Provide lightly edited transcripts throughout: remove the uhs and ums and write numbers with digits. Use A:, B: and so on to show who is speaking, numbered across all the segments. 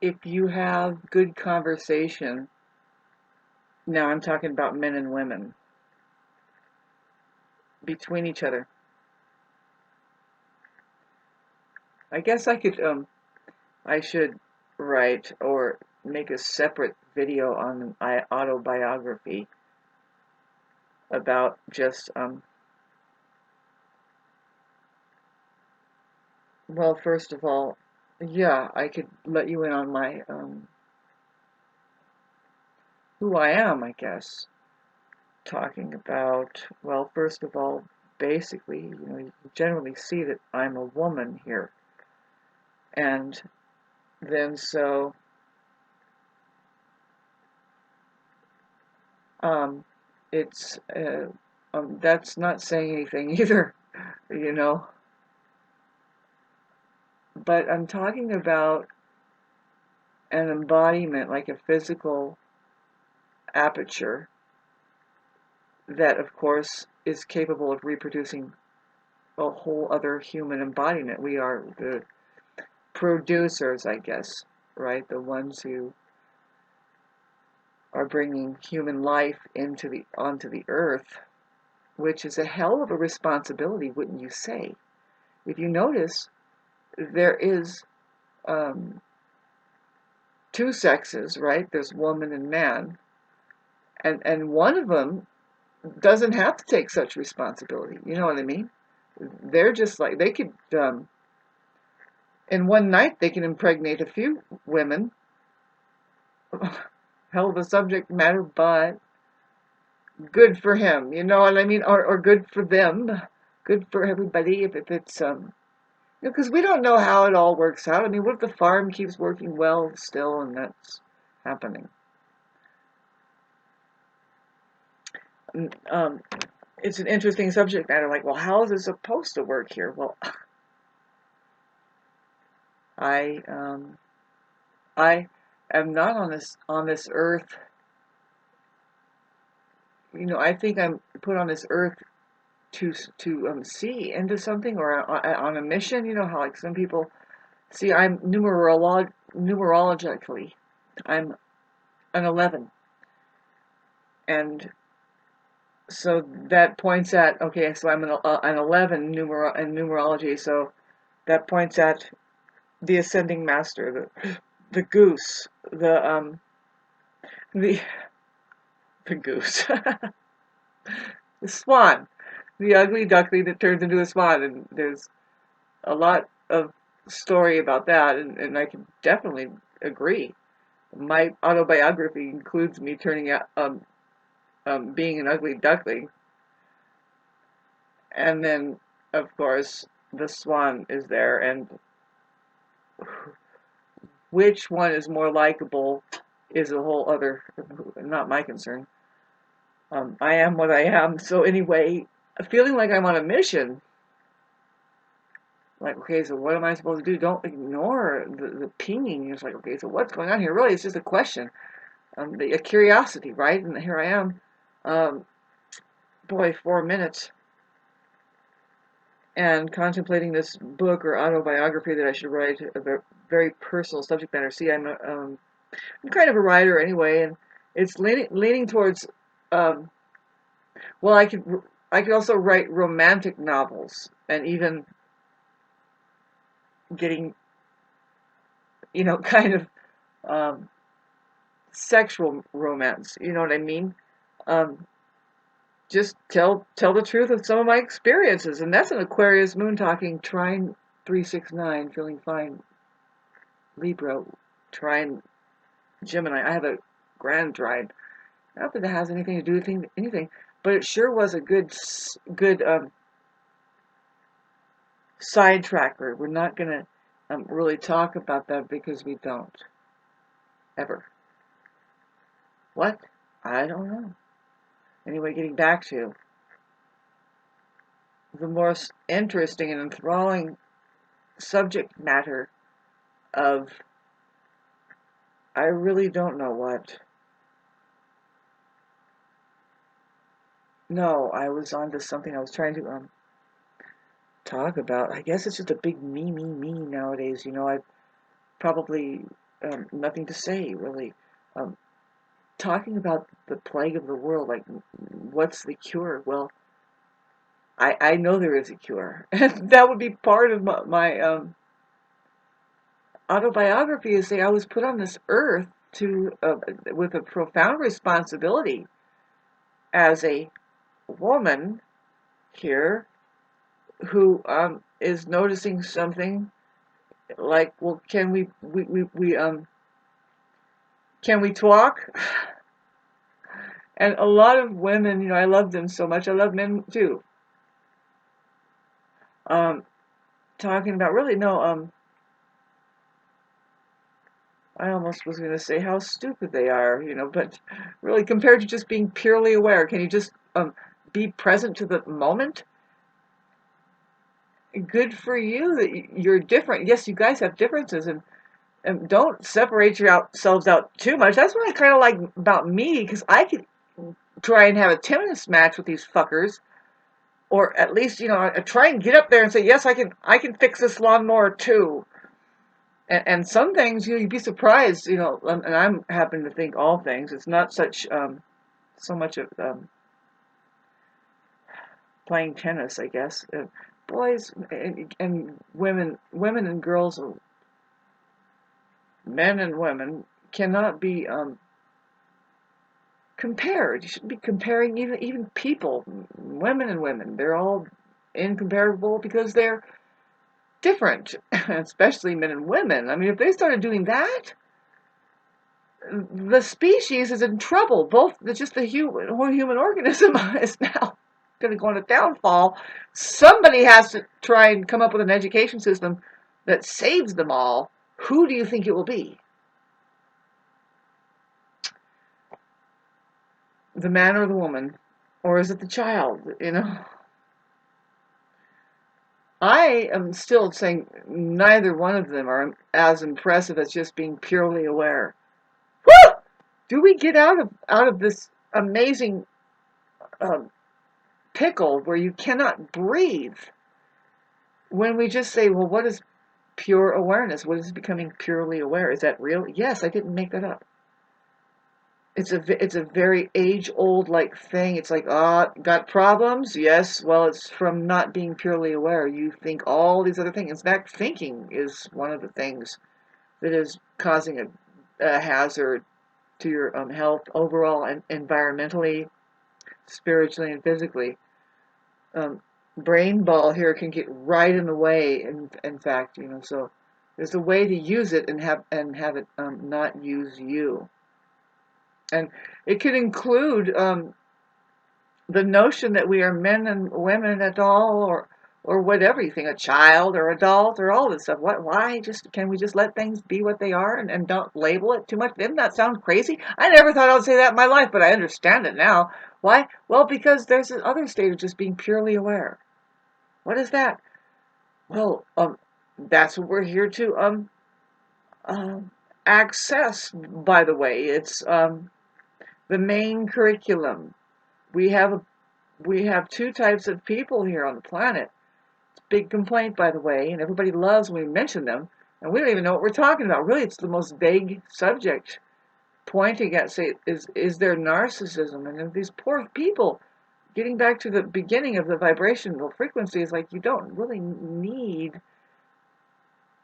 A: if you have good conversation, now I'm talking about men and women, between each other. I guess I should write or make a separate video on autobiography about just, well, first of all, yeah, I could let you in on my, who I am, I guess. Talking about, well, first of all, basically, you generally see that I'm a woman here. And then so, it's, that's not saying anything either, But I'm talking about an embodiment, like a physical aperture, that, of course, is capable of reproducing a whole other human embodiment. We are the producers, I guess, right? The ones who are bringing human life onto the earth, which is a hell of a responsibility, wouldn't you say? If you notice, there is two sexes, right? There's woman and man, and one of them doesn't have to take such responsibility. You know what I mean? They're just like, they could, in one night, they can impregnate a few women. Hell of a subject matter, but good for him, you know what I mean? Or good for them, good for everybody if it's, because we don't know how it all works out. I mean, what if the farm keeps working well still and that's happening? It's an interesting subject matter, like, well, how is it supposed to work here? Well, I am not on this earth. I think I'm put on this earth to see into something, or on a mission. You know how, like, some people see, I'm numerologically, I'm an 11, and so that points at, okay, so I'm an 11 in numerology, so that points at the ascending master, the goose, the goose, the swan, the ugly duckling that turns into a swan, and there's a lot of story about that, and I can definitely agree. My autobiography includes me turning out, being an ugly duckling, and then, of course, the swan is there, and which one is more likable is a whole other, not my concern. I am what I am. So anyway, feeling like I'm on a mission. Like, okay, so what am I supposed to do? Don't ignore the pinging. It's like, okay, so what's going on here? Really, it's just a question, a curiosity, right? And here I am. Boy, 4 minutes. And contemplating this book or autobiography that I should write, a very personal subject matter. See, I'm kind of a writer anyway, and it's leaning towards, well, I could also write romantic novels, and even getting, kind of sexual romance. You know what I mean? Just tell the truth of some of my experiences, and that's an Aquarius moon talking, trine 369, feeling fine, Libra, trine Gemini. I have a grand trine. Not that it has anything to do with anything, but it sure was a good sidetracker. We're not going to really talk about that because we don't. Ever. What? I don't know. Anyway, getting back to the most interesting and enthralling subject matter of, I really don't know what. No, I was onto something I was trying to talk about. I guess it's just a big me nowadays. I probably nothing to say, really. Talking about the plague of the world, like, what's the cure? Well, I know there is a cure. And that would be part of my autobiography, is say I was put on this earth to with a profound responsibility as a woman here who is noticing something like, well, can we can we talk? And a lot of women, I love them so much. I love men too. Talking about really I almost was going to say how stupid they are, but really compared to just being purely aware, can you just be present to the moment? Good for you that you're different. Yes, you guys have differences, and don't separate yourselves out too much. That's what I kind of like about me, because I could try and have a tennis match with these fuckers, or at least try and get up there and say, yes, I can fix this lawnmower too. And some things, you'd be surprised, and I'm happen to think all things. It's not so much of playing tennis, I guess. Boys and women and girls, men and women cannot be compared. You shouldn't be comparing even people, women and women. They're all incomparable because they're different, especially men and women. I mean, if they started doing that, the species is in trouble. Just the human organism is now going to go on a downfall. Somebody has to try and come up with an education system that saves them all. Who do you think it will be? The man or the woman? Or is it the child, I am still saying neither one of them are as impressive as just being purely aware. Woo! Do we get out of this amazing pickle where you cannot breathe when we just say, well, what is pure awareness? What is becoming purely aware? Is that real? Yes, I didn't make that up. It's a very age-old thing. It's like, got problems? Yes, well, it's from not being purely aware. You think all these other things. In fact, thinking is one of the things that is causing a hazard to your health overall, and environmentally, spiritually, and physically. Brain ball here can get right in the way. In fact, so there's a way to use it and have it not use you. And it could include the notion that we are men and women at all, or whatever you think, a child or adult or all this stuff. Why can we just let things be what they are and don't label it too much? Didn't that sound crazy? I never thought I would say that in my life, but I understand it now. Why? Well, because there's this other state of just being purely aware. What is that? Well, that's what we're here to access. By the way, it's the main curriculum. We have two types of people here on the planet. It's a big complaint, by the way, and everybody loves when we mention them, and we don't even know what we're talking about. Really, it's the most vague subject, pointing at, say, is there narcissism? And these poor people, getting back to the beginning of the vibrational frequency, is like, you don't really need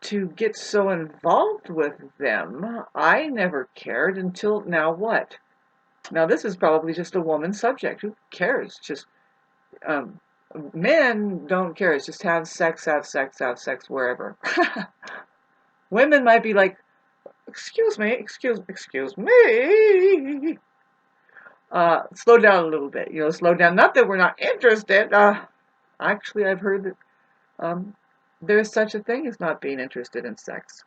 A: to get so involved with them. I never cared until now. What? Now, this is probably just a woman's subject. Who cares? Just, men don't care. It's just have sex wherever. Women might be like, excuse me. Slow down a little bit. Slow down. Not that we're not interested. Actually, I've heard that there's such a thing as not being interested in sex.